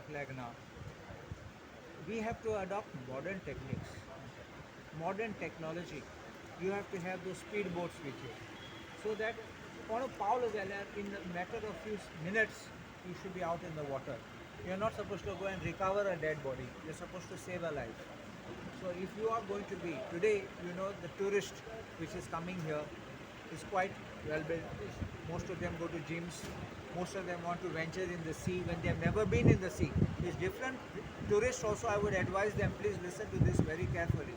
flag now. We have to adopt modern techniques, modern technology. You have to have those speedboats with you, so that on a Paulo Zeller, in a matter of few minutes, you should be out in the water. You're not supposed to go and recover a dead body. You're supposed to save a life. So if you are going to be today, the tourist which is coming here is quite well built. Most of them go to gyms. Most of them want to venture in the sea when they have never been in the sea. It's different. Tourists also, I would advise them, please listen to this very carefully.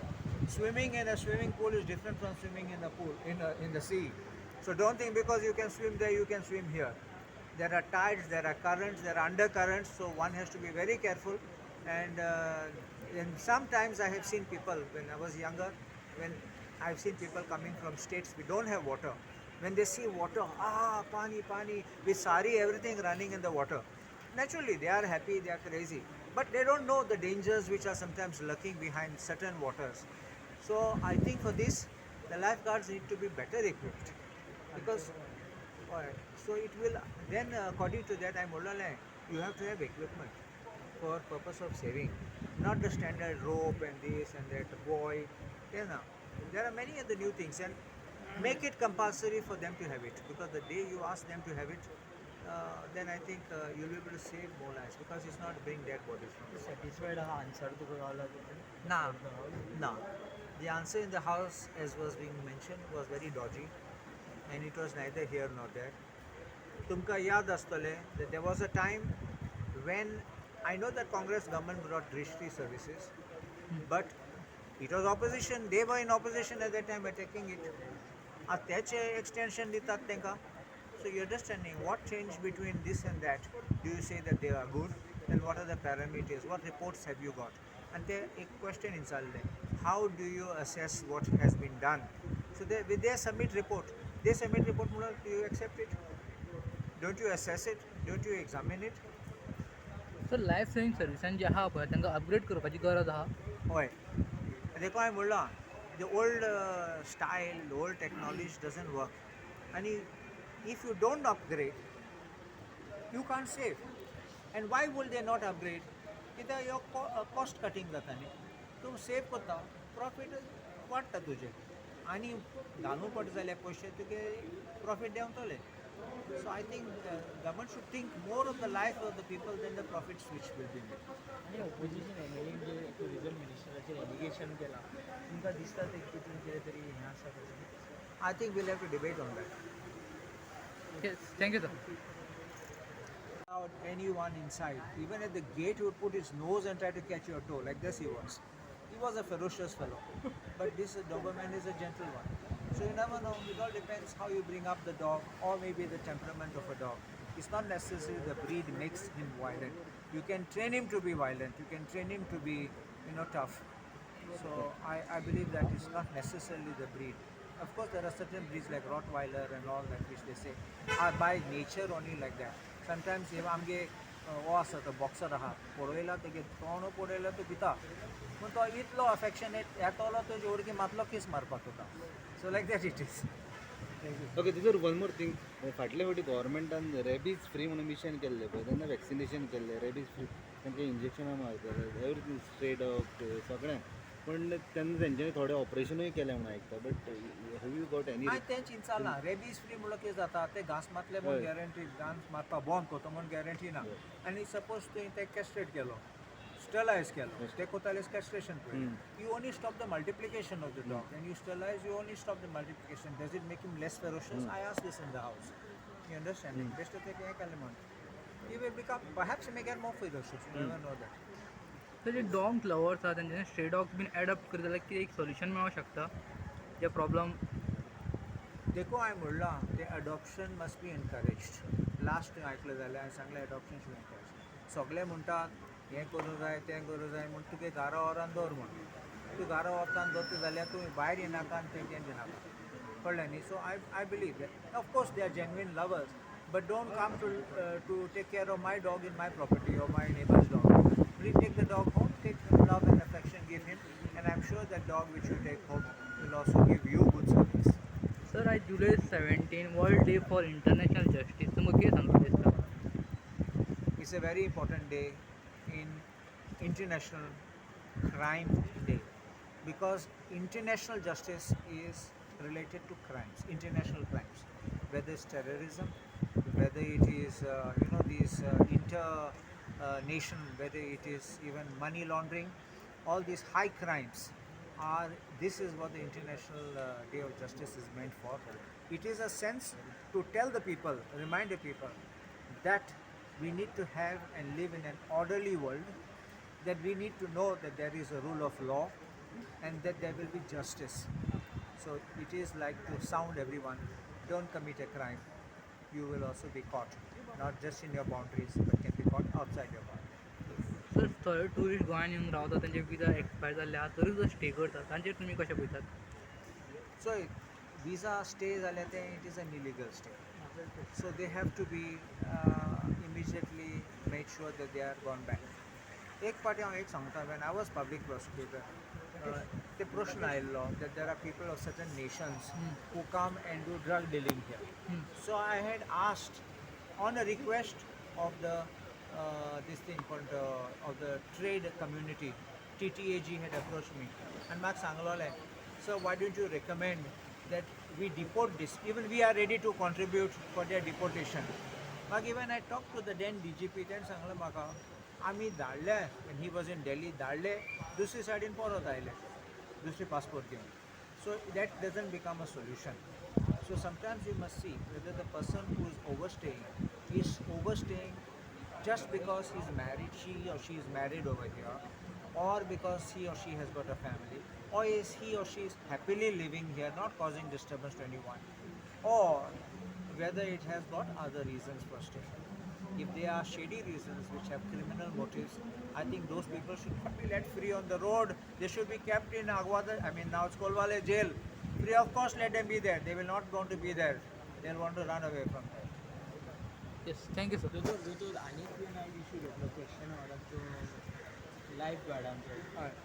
Swimming in a swimming pool is different from swimming in the pool in the sea. So don't think because you can swim there, you can swim here. There are tides, there are currents, there are undercurrents. So one has to be very careful. And sometimes I have seen people when I was younger, when I've seen people coming from states we don't have water. When they see water, pani, pani, with sari, everything running in the water. Naturally, they are happy, they are crazy, but they don't know the dangers which are sometimes lurking behind certain waters. So I think for this, the lifeguards need to be better equipped because alright, so it will then according to that you have to have equipment for purpose of saving, not the standard rope and this and that buoy. You know, there are many other new things and make it compulsory for them to have it because the day you ask them to have it, then I think you'll be able to save more lives because it's not bring dead bodies from the sea. satisfied answer to the Nah, nah. The answer in the house, as was being mentioned, was very dodgy, and it was neither here nor there. तुमका याद असतले that there was a time when I know that Congress government brought Drishti services, but it was opposition. They were in opposition at that time, attacking it. At त्याचे extension दितात तेंका. So you're understanding what changed between this and that. Do you say that they are good? And what are the parameters? What reports have you got? And there a question in Salde. How do you assess what has been done? So with their submit report, do you accept it? Don't you assess it? Don't you examine it? Sir life saving सर्विसान जे आहा पळय तांकां upgrade करपाची गरज आहा. होय. देखो हांवें म्हणलां the old style, the old technology doesn't work. And if you don't upgrade, you can't save. And why will they not upgrade? कित्याक ह्यो कॉस्ट कटींग जाता न्ही. तूं सेव करता, प्रॉफीट वाडटा तुजें. आनी घालूं पड जाल्यार पयशे तुगे profit देंवतले. So I think government should think more of the life of the people than the profits which will be made. आणि ऑपोजिशन एमएलएन जे टुरिजम मिनिस्टराचेर एलिगेशन केलां तुमकां दिसता ते कितें कितें तरी हें आसा ताचें. I think we'll have to debate on that. Thank you sir. Without anyone inside, even at the gate, he would put his nose and try to catch your toe. Like this, he was. He was a ferocious fellow, but this Doberman is a gentle one. So you never know. It all depends how you bring up the dog, or maybe the temperament of a dog. It's not necessarily the breed makes him violent. You can train him to be violent. You can train him to be, tough. So I believe that it's not necessarily the breed. Of course, there are certain breeds like Rottweiler and all that which they say are by nature only like that. Sometimes if आमगे वो आसा तो boxer आहा पळयला तेगे तोंड पळयला तो भिता पूण तो इतलो अफेक्शनेट येतलो तो जोडकी मातलो किस मारपाक तुका. So like that it is. Okay तितूर वन मोर थिंग फाटले फावटी गव्हर्मेंटान रेबीज फ्री म्हणून मिशन केल्लें पळय तेन्ना वॅक्सिनेशन केल्लें रेबीज फ्री तांकां इंजेक्शनां मारताले एवरीथींग स्ट्रेट डॉग सगळें पण तेन्ना तेंच्यांनी थोडें ऑपरेशनूय केलें म्हणून आयकता but have you got any तें चिंचाला रेबीज फ्री म्हणल्यार कितें जाता ते घास मारले म्हूण गॅरंटी घास मारपाक बंद करता म्हूण गॅरंटी ना. आनी सपोज तुवें तें कॅस्ट्रेट केलो स्टलायज केलो ते कोताले कॅस्ट्रेशन पळय you only stop the multiplication of the dog and you sterilise you only stop the multiplication. Does it make him less ferocious? I ask this in the house. You understand best ते हें केलें म्हूण he will become perhaps may get more ferocious. You never know that. तर जे dog lovers आहा तेंच्यांनी stray dogs been adopt करता जाल्यार कितें एक सोल्युशन मेळोंक शकता जे प्रॉब्लम. देखो हांवें म्हणलां तें adoption must be encouraged. Last आयकलें जाल्यार हांवें सांगलें अडॉप्शन शूड एनकरेज. सगळे म्हणटात हें करूं जाय तें करूं जाय म्हूण तुगे घरा व्हरान दवर म्हूण. तूं घरा व्हरतान दवरता जाल्यार तूं भायर येनाका आनी तें दिनाका. कळ्ळें न्ही. So I believe that of course they are genuine lovers but don't come to take care of my dog in my property or my neighbour's dog. Please take the dog home, take love and affection, give him, and I'm sure that dog which you take home will also give you good service. Sir आज जुलै 17 world day for international justice तुमकां कितें सांगता दिसता? It's a very important day in International Crime Day, because international justice is related to crimes, international crimes, whether it's terrorism, whether it is these inter nation, whether it is even money laundering, all these high crimes are. This is what the International Day of Justice is meant for. It is a sense to tell the people, remind the people that we need to have and live in an orderly world, that we need to know that there is a rule of law and that there will be justice. So it is like to sound everyone, don't commit a crime, you will also be caught, not just in your boundaries, but can be caught outside your boundaries. Sir थंय tourist गोंयान येवन रावता तेंचे विजा expire जाल्ले आहा तरी सुद्दां stay करतात तांचेर तुमी कशें पळयतात? So visa stay जाल्यार तें it is an illegal stay. So they have to be immediately made sure that they are gone back. एक फावटी हांव एक सांगता, when I was public prosecutor, ते प्रश्न आयल्लो that there are people of certain nations who come and do drug dealing here. So I had asked, on a request of the of the trade community, TTAG had approached me and म्हाका सांगलोलें, so why don't you recommend that we deport this? Even we are ready to contribute for their deportation. But even I talked to the then DGP, then सांगलें म्हाका आमी धाडले, when he was in Delhi, धाडले दुसरी सायडीन परत आयले दुसरी पासपोर्ट घेवन. So that doesn't become a solution. So sometimes you must see whether the person who is overstaying just because he's married, she or she is married over here, or because he or she has got a family, or is he or she is happily living here, not causing disturbance to anyone, or whether it has got other reasons for staying. If they are shady reasons which have criminal motives, I think those people should not be let free on the road. They should be kept in Agwada, now it's Kolwale jail. Free of cost, let them be there. They will not want to be there. They'll want to run away from there. Yes thank you sir. दोतोर आनीक been हांवें issue घेतलो question आवाजाक तो life गार्डांचो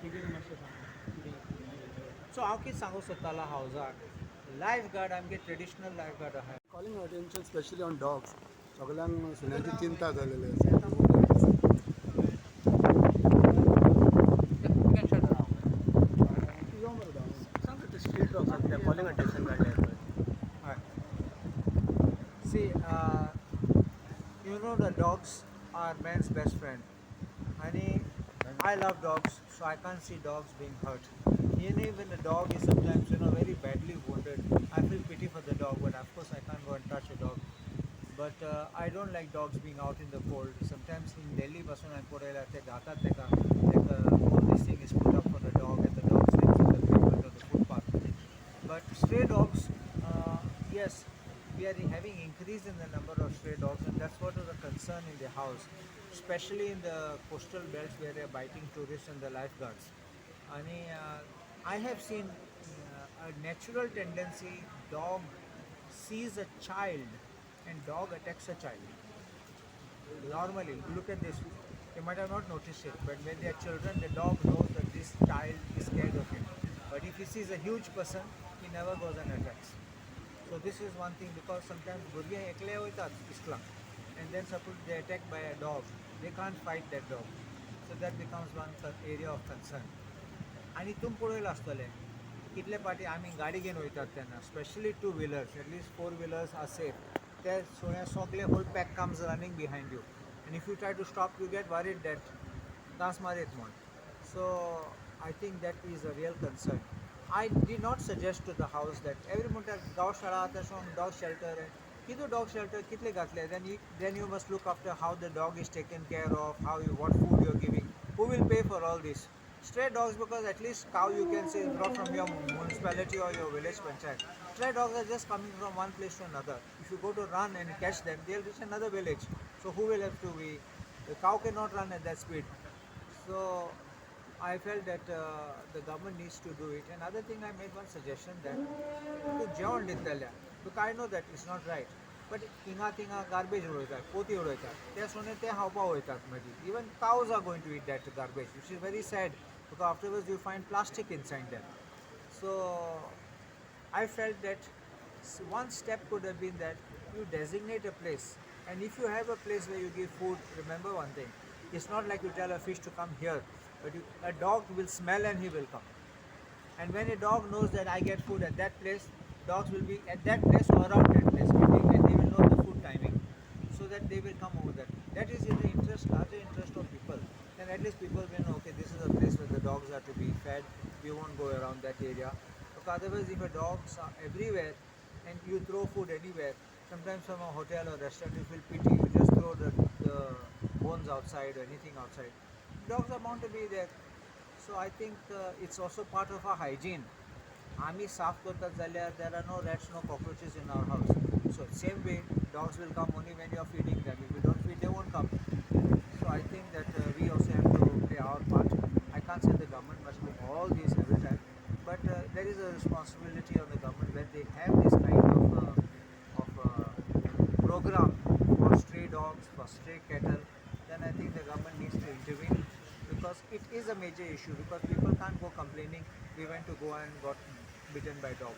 कितें मातशें सांग कितें. So हांव कितें सांगूंक सोदतालो हावजाक, लायफ गार्ड आमगे ट्रेडिशनल लायफ गार्ड आहा. Calling attention especially on dogs. सगळ्यांक सुण्याची चिंता झालेली आहे. सांग ते स्ट्रीट डॉग्स आसा ते कॉलिंग अटेन्शन काडले पळय. See, the dogs are man's best friend. And I love dogs, so I can't see dogs being hurt. Even when the dog is sometimes, very badly wounded, I feel pity for the dog, but of course I can't go and touch a dog. But I don't like dogs being out in the cold. Sometimes in Delhi, pasun I put all this thing is put up for the dog, and the dog sleeps on the pavement or the footpath. But stray dogs, yes, we are having increase in the number of stray dogs, and that's what is a concern in the house, especially in the coastal belts where they are biting tourists and the lifeguards. And I have seen a natural tendency, dog sees a child and dog attacks a child. Normally, look at this. You might have not noticed it, but when they are children, the dog knows that this child is scared of him. But if he sees a huge person, he never goes and attacks. So this is one thing, because sometimes भुरगे एकले वयतात इस्लाम, and then suppose they are attacked by a dog, they can't fight that dog. So that becomes one area of concern. आणि तुम पळयलां आसतलें कितले पाटी आमी गाडी घेवन वयतात तेन्ना, specially 2-wheelers, at least 4-wheelers are safe. ते सगळे whole pack comes running behind you, and if you try to stop, you get worried that दास मारीत म्हण. So I think that is a real concern. I did not suggest to the house that every म्हणटा गांवशाळा आतां song dog shelter, कितें dog shelter कितले घातले, then you must look after how the dog is taken care of, what food you are giving, who will pay for all this. Stray dogs, because at least cow you can say is brought from your municipality or your village panchayat. Stray dogs are just coming from one place to another. If you go to run and catch them, they'll reach another village. So who will have to be? The cow cannot run at that speed. So I felt that the government needs to do it. Another thing, I made one suggestion that to जेवण दितल्या, because I know that it's not right. But थिंगा garbage उडयतात, पोती उडयतात, ते सोने ते खावपा वयतात मागीर. Even cows are going to eat that garbage, which is very sad, because afterwards you find plastic inside them. So I felt that one step could have been that you designate a place, and if you have a place where you give food, remember one thing, It's not like you tell a fish to come here, but a dog will smell and he will come. And when a dog knows that I get food at that place, dogs will be at that place or around that place waiting, and they will know the food timing, so that they will come over there. That is in the interest, larger interest of people. Then at least people will know, okay, this is a place where the dogs are to be fed. We won't go around that area. Because otherwise, if a dogs are everywhere and you throw food anywhere, sometimes from a hotel or restaurant you feel pity. You just throw the bones outside or anything outside. Dogs are bound to be there. So I think it's also part of our hygiene. आम्ही साफ करतात जाल्यार there are no rats, no cockroaches in our house. So same way, dogs will come only when you are feeding them. If you don't feed, they won't come. So I think that we also have to play our part. I can't say the government must do all these every time, but there is a responsibility on the government when they have this kind of program for stray dogs, for stray cattle. Then I think the government needs to intervene, because it is a major issue, because people can't go complaining we went to Goa and got bitten by dog.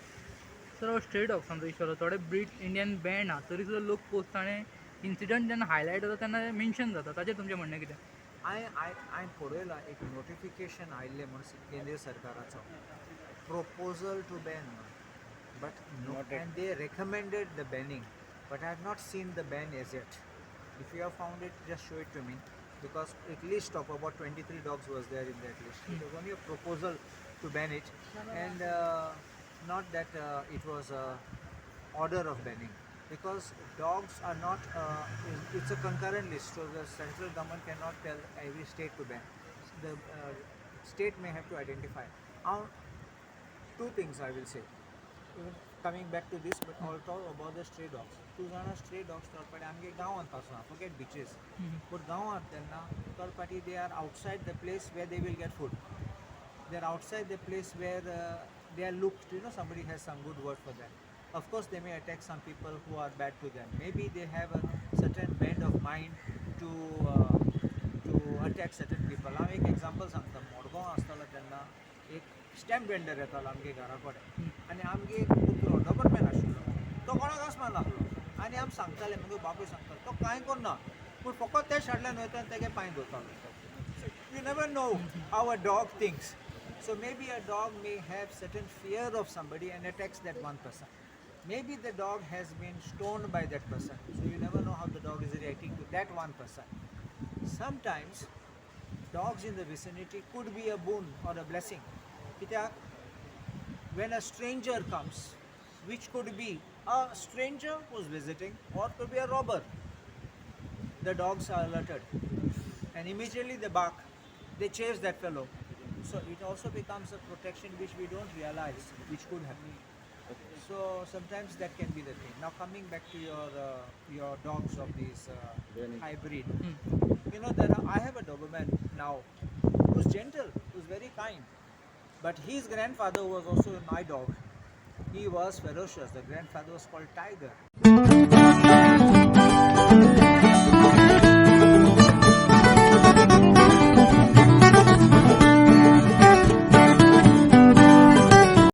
Sir stray डॉग्सांचो issue थोडे breed Indian band आहा तरी सुद्दां लोक post ताणें incident जेन्ना highlight जाता तेन्ना मेन्शन जाता ताचेर तुमचें म्हणणें कितें हांवें पळयलां एक नोटिफिकेशन आयिल्लें म्हणून केंद्र सरकाराचो proposal to ban, but no, and they recommended the banning, but I have not seen the ban as yet. If you have found it, just show it to me, because a list of about 23 dogs was there in that list. It was only a proposal to ban it, and not that it was a order of banning, because dogs are not, it's a concurrent list, so the central government cannot tell every state to ban. The state may have to identify. Two things I will say, even coming back to this, but also about the stray dogs. Two stray dogs तोरपाटी आमगे गांवांत पासून forget beaches, but गांवांत तेन्ना तोरपाटी they are outside the place where they will get food. They are outside the place where they are looked, somebody has some good word for them. Of course they may attack some people who are bad to them. Maybe they have a certain bent of mind to attack certain people. हांव एक example सांगता. मोडगांव आसतालो तेन्ना एक stamp vendor येतालो आमगे घरा कडेन, आनी आमगे एक कुत्रो डबरमॅन आशिल्लो, तो कोणाक आसमान लागलो, आनी आमी सांगताले, म्हजो बापूय सांगतालो तो कांय करना, पूण फकत त्या शाडल्यान वयता आनी तेगे पांय धरतालो. You never know how a dog thinks. So maybe a dog may have certain fear of somebody and attacks that one person. Maybe the dog has been stoned by that person, so you never know how the dog is reacting to that one person. Sometimes dogs in the vicinity could be a boon or a blessing. When a stranger comes, which could be a stranger who's visiting or could be a robber, the dogs are alerted and immediately they bark, they chase that fellow. So it also becomes a protection which we don't realize, which could happen. So sometimes that can be the thing. Now coming back to your dogs of these hybrid, I have a Doberman now who's gentle, who's very kind, but his grandfather was also my dog. He was ferocious. The grandfather was called Tiger.